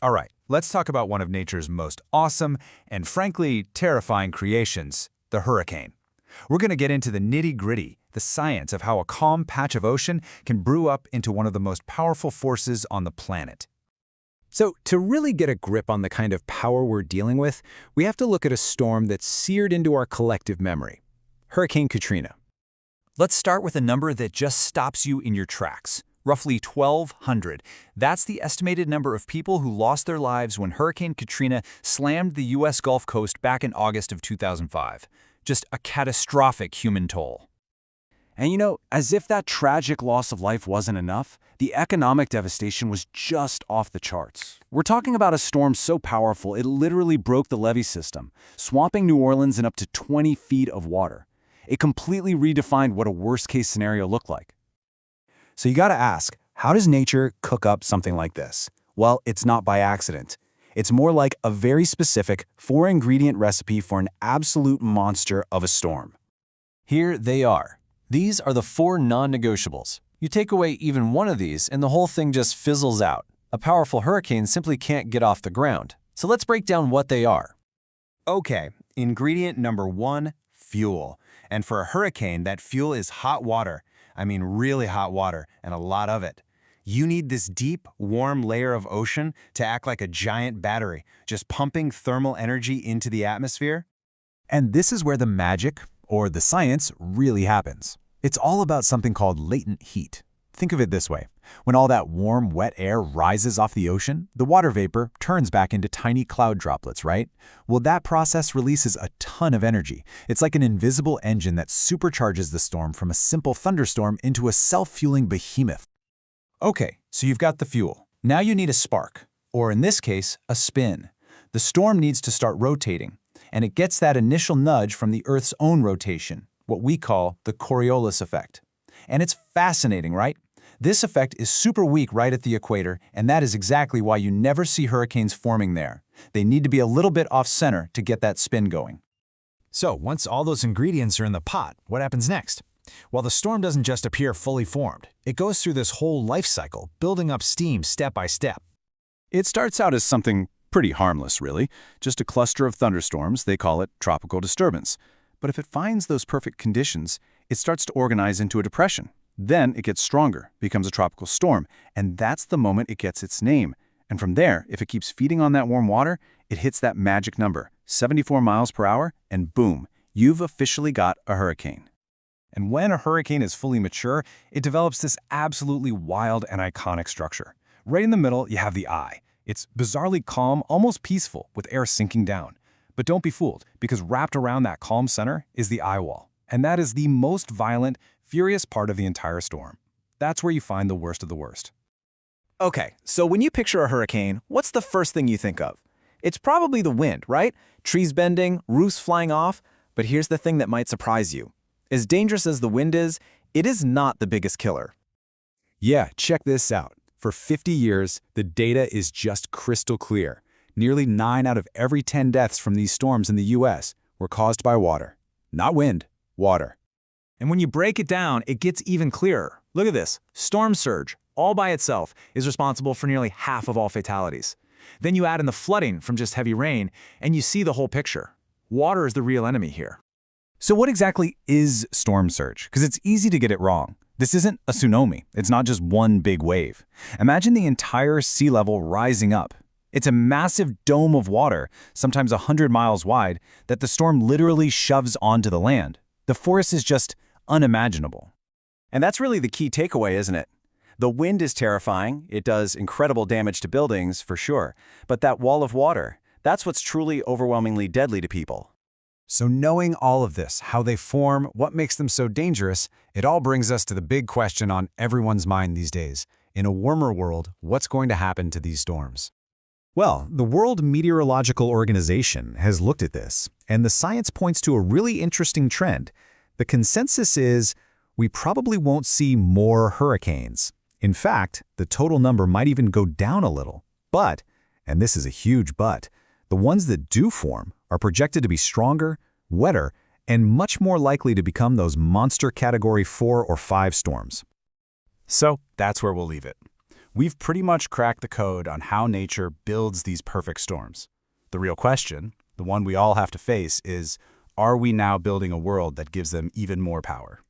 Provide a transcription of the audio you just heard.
All right, let's talk about one of nature's most awesome and frankly terrifying creations, the hurricane. We're going to get into the nitty-gritty, the science of how a calm patch of ocean can brew up into one of the most powerful forces on the planet. So, to really get a grip on the kind of power we're dealing with, we have to look at a storm that's seared into our collective memory. Hurricane Katrina. Let's start with a number that just stops you in your tracks. Roughly 1,200. That's the estimated number of people who lost their lives when Hurricane Katrina slammed the U.S. Gulf Coast back in August of 2005. Just a catastrophic human toll. And as if that tragic loss of life wasn't enough, the economic devastation was just off the charts. We're talking about a storm so powerful it literally broke the levee system, swamping New Orleans in up to 20 feet of water. It completely redefined what a worst-case scenario looked like. So you gotta ask, how does nature cook up something like this? Well, it's not by accident. It's more like a very specific 4-ingredient recipe for an absolute monster of a storm. Here they are. These are the 4 non-negotiables. You take away even one of these and the whole thing just fizzles out. A powerful hurricane simply can't get off the ground. So let's break down what they are. Okay, ingredient number 1, fuel. And for a hurricane, that fuel is hot water. I mean really hot water, and a lot of it. You need this deep, warm layer of ocean to act like a giant battery, just pumping thermal energy into the atmosphere. And this is where the magic, or the science, really happens. It's all about something called latent heat. Think of it this way. When all that warm, wet air rises off the ocean, the water vapor turns back into tiny cloud droplets, right? Well, that process releases a ton of energy. It's like an invisible engine that supercharges the storm from a simple thunderstorm into a self-fueling behemoth. Okay, so you've got the fuel. Now you need a spark, or in this case, a spin. The storm needs to start rotating, and it gets that initial nudge from the Earth's own rotation, what we call the Coriolis effect. And it's fascinating, right? This effect is super weak right at the equator, and that is exactly why you never see hurricanes forming there. They need to be a little bit off-center to get that spin going. So, once all those ingredients are in the pot, what happens next? Well, the storm doesn't just appear fully formed. It goes through this whole life cycle, building up steam step by step. It starts out as something pretty harmless, really. Just a cluster of thunderstorms. They call it tropical disturbance. But if it finds those perfect conditions, it starts to organize into a depression. Then it gets stronger, becomes a tropical storm, and that's the moment it gets its name. And from there, if it keeps feeding on that warm water, it hits that magic number, 74 miles per hour, and boom, you've officially got a hurricane. And when a hurricane is fully mature, it develops this absolutely wild and iconic structure. Right in the middle, you have the eye. It's bizarrely calm, almost peaceful, with air sinking down. But don't be fooled, because wrapped around that calm center is the eye wall. And that is the most violent, furious part of the entire storm. That's where you find the worst of the worst. Okay, so when you picture a hurricane, what's the first thing you think of? It's probably the wind, right? Trees bending, roofs flying off. But here's the thing that might surprise you. As dangerous as the wind is, it is not the biggest killer. Yeah, check this out. For 50 years, the data is just crystal clear. Nearly 9 out of every 10 deaths from these storms in the U.S. were caused by water. Not wind, water. And when you break it down, it gets even clearer. Look at this. Storm surge, all by itself, is responsible for nearly half of all fatalities. Then you add in the flooding from just heavy rain, and you see the whole picture. Water is the real enemy here. So what exactly is storm surge? Because it's easy to get it wrong. This isn't a tsunami. It's not just one big wave. Imagine the entire sea level rising up. It's a massive dome of water, sometimes 100 miles wide, that the storm literally shoves onto the land. The force is just unimaginable. And that's really the key takeaway, isn't it? The wind is terrifying. It does incredible damage to buildings, for sure. But that wall of water, that's what's truly overwhelmingly deadly to people. So knowing all of this, how they form, what makes them so dangerous, it all brings us to the big question on everyone's mind these days. In a warmer world, what's going to happen to these storms? Well, the World Meteorological Organization has looked at this, and the science points to a really interesting trend. The consensus is we probably won't see more hurricanes. In fact, the total number might even go down a little. But, and this is a huge but, the ones that do form are projected to be stronger, wetter, and much more likely to become those monster Category 4 or 5 storms. So that's where we'll leave it. We've pretty much cracked the code on how nature builds these perfect storms. The real question, the one we all have to face, is, are we now building a world that gives them even more power?